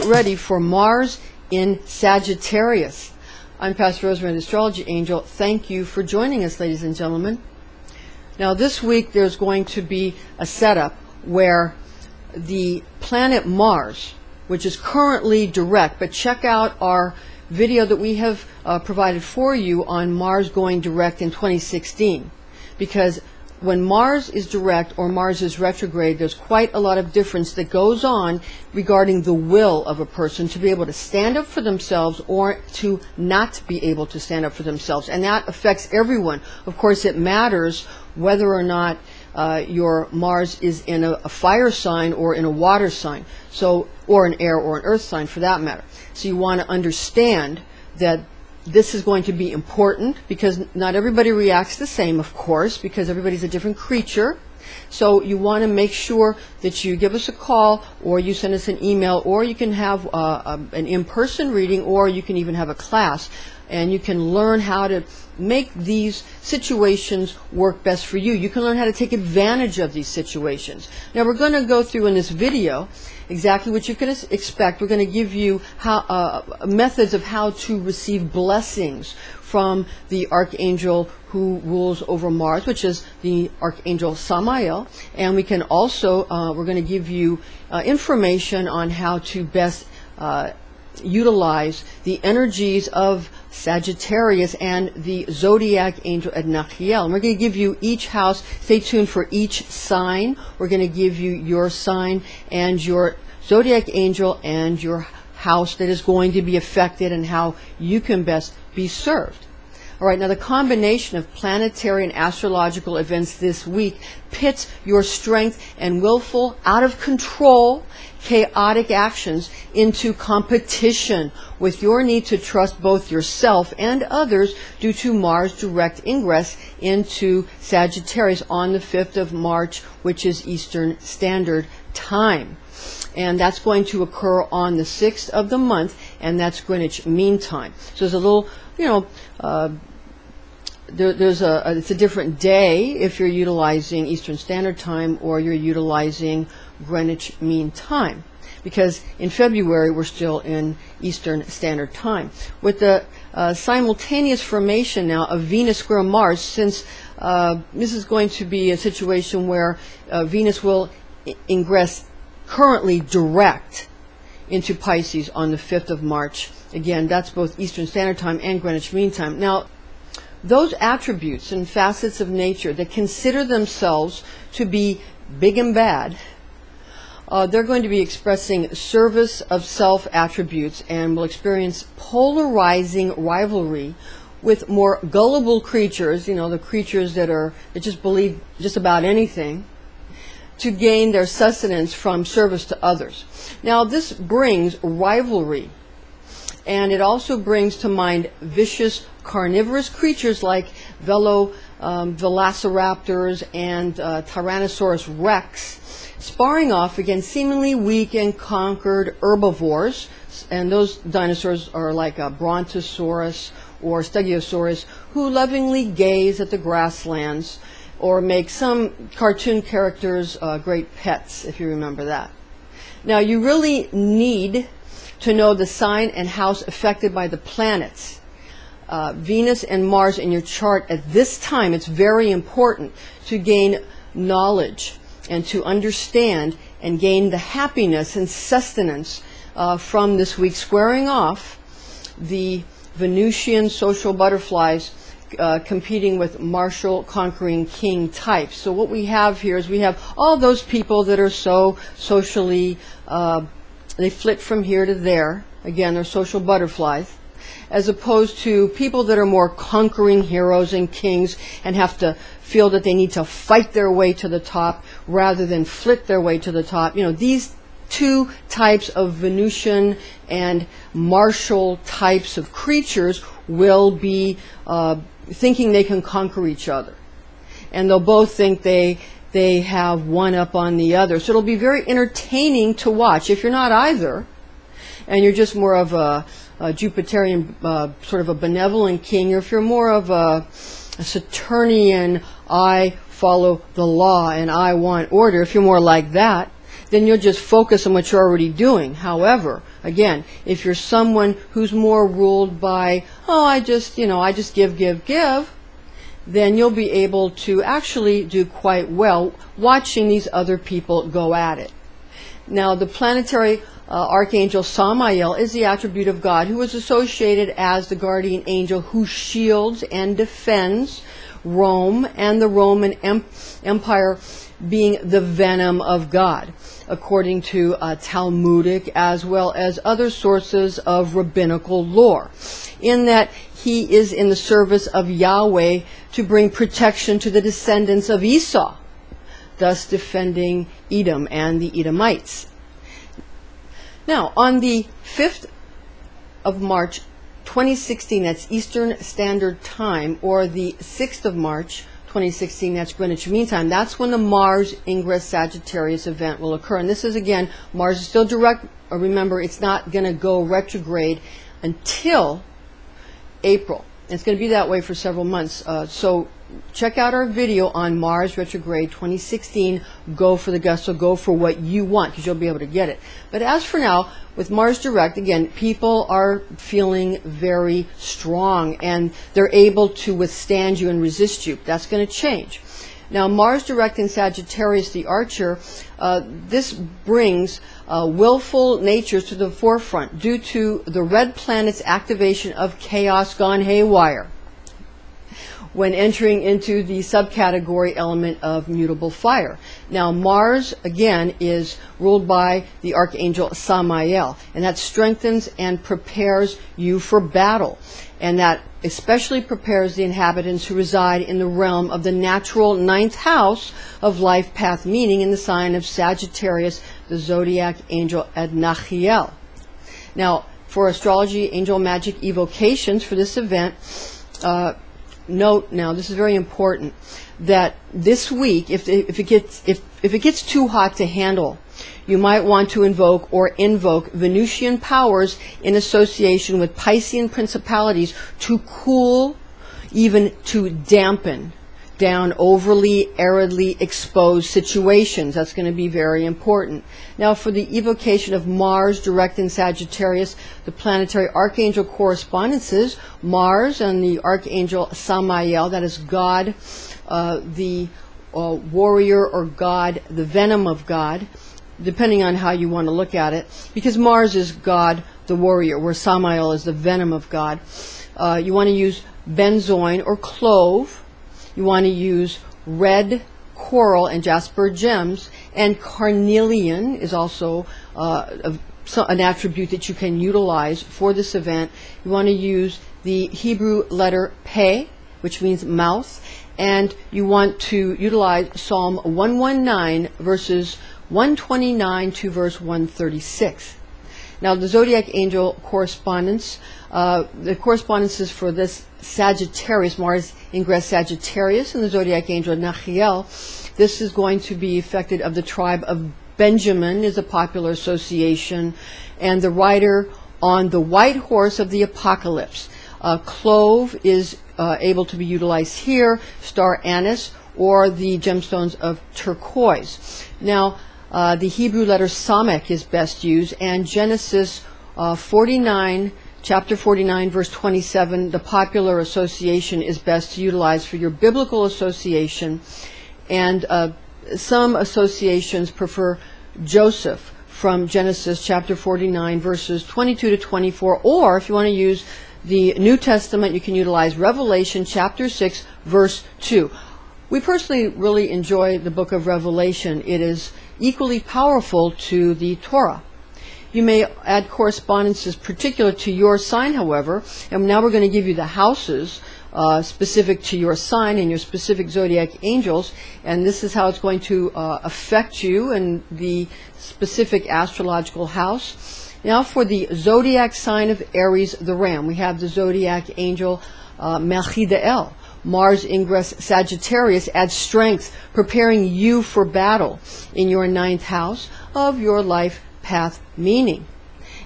Ready for Mars in Sagittarius. I'm Pastor Rosemary, the Astrology Angel. Thank you for joining us, ladies and gentlemen. Now, this week there's going to be a setup where the planet Mars, which is currently direct, but check out our video that we have provided for you on Mars going direct in 2016, because when Mars is direct or Mars is retrograde, there's quite a lot of difference that goes on regarding the will of a person to be able to stand up for themselves or to not be able to stand up for themselves. And that affects everyone. Of course, it matters whether or not your Mars is in a fire sign or in a water sign, so, or an air or an earth sign for that matter. So you want to understand that this is going to be important, because not everybody reacts the same, of course, because everybody's a different creature. So you want to make sure that you give us a call, or you send us an email, or you can have an in-person reading, or you can even have a class, and you can learn how to make these situations work best for you. You can learn how to take advantage of these situations. Now, we're going to go through in this video exactly what you can expect. We're going to give you methods of how to receive blessings from the Archangel who rules over Mars, which is the Archangel Samael. And we can also, we're going to give you information on how to best utilize the energies of Sagittarius and the Zodiac angel Adnachiel. And we're going to give you each house. Stay tuned for each sign. We're going to give you your sign and your Zodiac angel and your house that is going to be affected and how you can best be served. All right, now the combination of planetary and astrological events this week pits your strength and willful, out of control, chaotic actions into competition with your need to trust both yourself and others due to Mars direct ingress into Sagittarius on the 5th of March, which is Eastern Standard Time. And that's going to occur on the 6th of the month, and that's Greenwich Mean Time. So there's a little, it's a different day if you're utilizing Eastern Standard Time or you're utilizing Greenwich Mean Time, because in February we're still in Eastern Standard Time. With the simultaneous formation now of Venus square Mars, since this is going to be a situation where Venus will ingress currently direct into Pisces on the 5th of March. Again, that's both Eastern Standard Time and Greenwich Mean Time. Now, those attributes and facets of nature that consider themselves to be big and bad, they're going to be expressing service of self attributes and will experience polarizing rivalry with more gullible creatures, the creatures that just believe just about anything, to gain their sustenance from service to others. Now, this brings rivalry, and it also brings to mind vicious carnivorous creatures like velociraptors and Tyrannosaurus rex, sparring off against seemingly weak and conquered herbivores. And those dinosaurs are like a Brontosaurus or Stegosaurus, who lovingly gaze at the grasslands or make some cartoon characters great pets, if you remember that. Now, you really need to know the sign and house affected by the planets, Venus and Mars, in your chart at this time. It's very important to gain knowledge and to understand and gain the happiness and sustenance from this week, squaring off the Venusian social butterflies competing with martial conquering king types. So what we have here is we have all those people that are so socially, they flit from here to there. Again, they're social butterflies, as opposed to people that are more conquering heroes and kings and have to feel that they need to fight their way to the top rather than flit their way to the top. These two types of Venusian and martial types of creatures will be thinking they can conquer each other. And they'll both think they they have one up on the other. So it'll be very entertaining to watch. If you're not either, and you're just more of a Jupiterian, sort of a benevolent king, or if you're more of a Saturnian, I follow the law and I want order, if you're more like that, then you'll just focus on what you're already doing. However, again, if you're someone who's more ruled by, oh, I just give, then you'll be able to actually do quite well watching these other people go at it. Now, the planetary Archangel Samael is the attribute of God, who is associated as the guardian angel who shields and defends Rome and the Roman Empire, being the venom of God, according to Talmudic as well as other sources of rabbinical lore, in that he is in the service of Yahweh to bring protection to the descendants of Esau, thus defending Edom and the Edomites. Now, on the 5th of March, 2016, that's Eastern Standard Time, or the 6th of March, 2016, that's Greenwich Mean Time, that's when the Mars ingress Sagittarius event will occur. And this is, again, Mars is still direct. Remember, it's not going to go retrograde until April. It's going to be that way for several months. So check out our video on Mars retrograde 2016. Go for the gusto, go for what you want, because you'll be able to get it. But as for now, with Mars direct, again, people are feeling very strong and they're able to withstand you and resist you. That's going to change. Now, Mars direct in Sagittarius, the Archer, this brings willful natures to the forefront due to the red planet's activation of chaos gone haywire when entering into the subcategory element of mutable fire. Now, Mars, again, is ruled by the Archangel Samael, and that strengthens and prepares you for battle. And that especially prepares the inhabitants who reside in the realm of the natural 9th house of life path, meaning in the sign of Sagittarius, the zodiac angel Adnachiel. Now, for astrology, angel magic evocations for this event, note now, this is very important, that this week, if it gets too hot to handle, you might want to invoke Venusian powers in association with Piscean principalities to cool, even to dampen down overly aridly exposed situations. That's going to be very important. Now, for the evocation of Mars direct in Sagittarius, the planetary archangel correspondences, Mars and the Archangel Samael, that is God, the warrior, or God, the venom of God, depending on how you want to look at it, because Mars is God, the warrior, where Samael is the venom of God. You want to use benzoin or clove. You want to use red coral and jasper gems, and carnelian is also an attribute that you can utilize for this event. You want to use the Hebrew letter Pe, which means mouth, and you want to utilize Psalm 119, verses 129 to verse 136. Now, the zodiac angel correspondence, the correspondences for this Sagittarius, Mars ingress Sagittarius, and the zodiac angel Nachiel, this is going to be affected of the tribe of Benjamin, is a popular association, and the rider on the white horse of the apocalypse. Clove is able to be utilized here, star anise, or the gemstones of turquoise. Now, the Hebrew letter Samek is best used, and Genesis 49, chapter 49, verse 27, the popular association is best to utilize for your biblical association. And some associations prefer Joseph from Genesis chapter 49, verses 22 to 24, or if you want to use the New Testament, you can utilize Revelation chapter 6, verse 2. We personally really enjoy the book of Revelation. It is equally powerful to the Torah. You may add correspondences particular to your sign, however, and now we're going to give you the houses specific to your sign and your specific zodiac angels, and this is how it's going to affect you in the specific astrological house. Now, for the zodiac sign of Aries, the Ram, we have the zodiac angel Melchidael, Mars ingress Sagittarius adds strength, preparing you for battle in your 9th house of your life path meaning.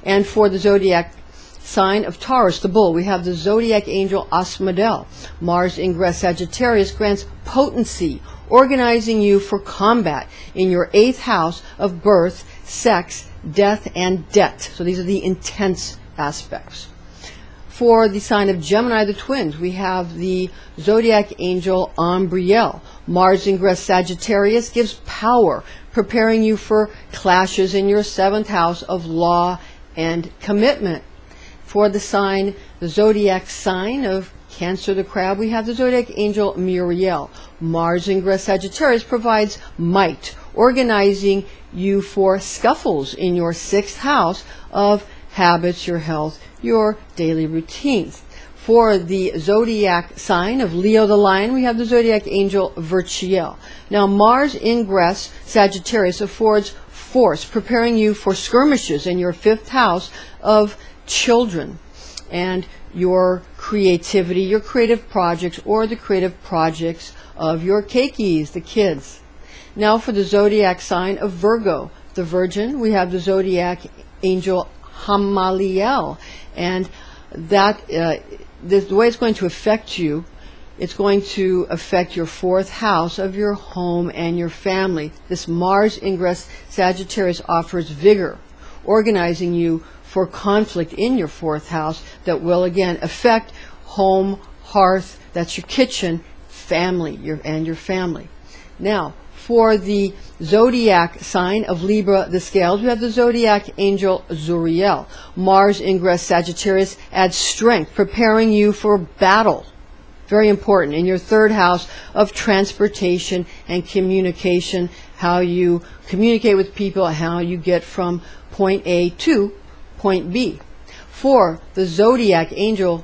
And for the zodiac sign of Taurus, the bull, we have the zodiac angel Asmodai. Mars ingress Sagittarius grants potency, organizing you for combat in your 8th house of birth, sex, death, and debt. So these are the intense aspects. For the sign of Gemini, the twins, we have the zodiac angel Umbriel. Mars ingress Sagittarius gives power, preparing you for clashes in your 7th house of law and commitment. For the sign, the zodiac sign of Cancer, the crab, we have the zodiac angel Muriel. Mars ingress Sagittarius provides might, organizing you for scuffles in your 6th house of habits, your health, your daily routines. For the zodiac sign of Leo the lion, we have the zodiac angel Virchiel. Now, Mars ingress Sagittarius affords force, preparing you for skirmishes in your 5th house of children and your creativity, your creative projects, or the creative projects of your keikis, the kids. Now for the zodiac sign of Virgo, the Virgin, we have the zodiac angel Hamaliel, and that the way it's going to affect you, it's going to affect your 4th house of your home and your family. This Mars ingress Sagittarius offers vigor, organizing you for conflict in your 4th house that will again affect home, hearth, that's your kitchen, family, and your family. Now, for the zodiac sign of Libra, the scales, we have the zodiac angel Zuriel. Mars ingress Sagittarius adds strength, preparing you for battle. Very important. In your 3rd house of transportation and communication, how you communicate with people, how you get from point A to point B. For the zodiac angel,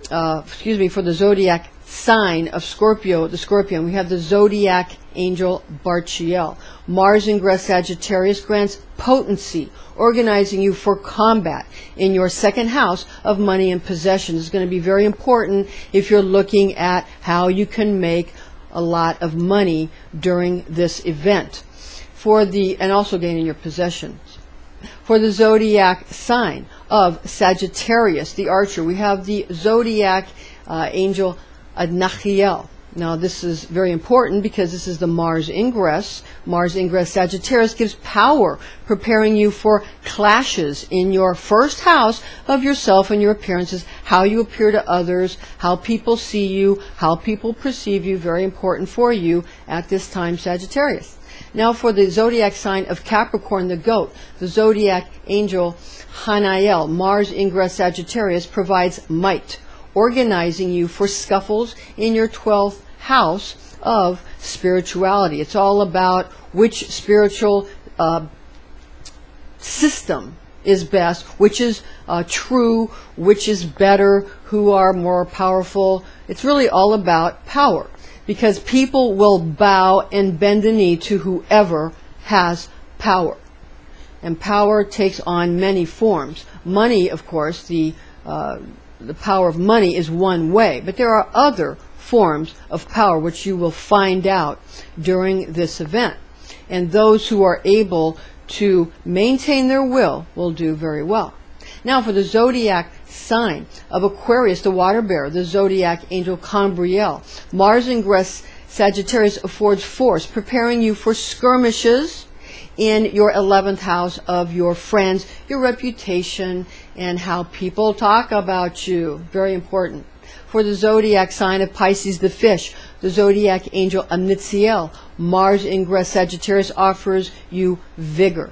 for the zodiac sign of Scorpio, the Scorpion, we have the zodiac angel Barchiel. Mars ingress Sagittarius grants potency, organizing you for combat in your 2nd house of money and possessions. It's going to be very important if you're looking at how you can make a lot of money during this event. And also gaining your possessions. For the zodiac sign of Sagittarius, the archer, we have the zodiac angel Nachiel. Now this is very important because this is the Mars ingress. Mars ingress Sagittarius gives power, preparing you for clashes in your 1st house of yourself and your appearances, how you appear to others, how people see you, how people perceive you. Very important for you at this time, Sagittarius. Now for the zodiac sign of Capricorn, the goat, the zodiac angel Hanael. Mars ingress Sagittarius provides might, organizing you for scuffles in your 12th house of spirituality. It's all about which spiritual system is best, which is true, which is better, who are more powerful. It's really all about power, because people will bow and bend the knee to whoever has power. And power takes on many forms. Money, of course, the power of money is one way, but there are other forms of power which you will find out during this event. And those who are able to maintain their will do very well. Now for the zodiac sign of Aquarius, the water bearer, the zodiac angel Cambriel. Mars ingress Sagittarius affords force, preparing you for skirmishes in your 11th house of your friends, your reputation, and how people talk about you. Very important. For the zodiac sign of Pisces, the fish, the zodiac angel Amnitziel. Mars ingress Sagittarius offers you vigor,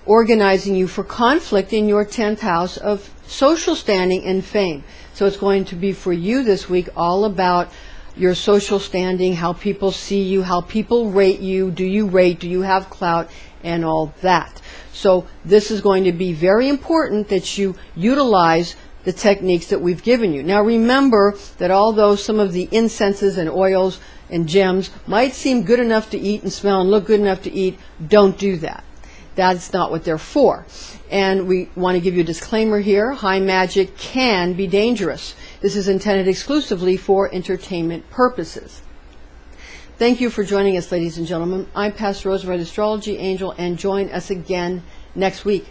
organizing you for conflict in your 10th house of social standing and fame. So it's going to be for you this week all about your social standing, how people see you, how people rate you, do you have clout, and all that. So this is going to be very important that you utilize the techniques that we've given you. Now remember that although some of the incenses and oils and gems might seem good enough to eat and smell and look good enough to eat, don't do that. That's not what they're for. And we want to give you a disclaimer here. High magic can be dangerous. This is intended exclusively for entertainment purposes. Thank you for joining us, ladies and gentlemen. I'm Pastor Rosemary, the Astrology Angel, and join us again next week.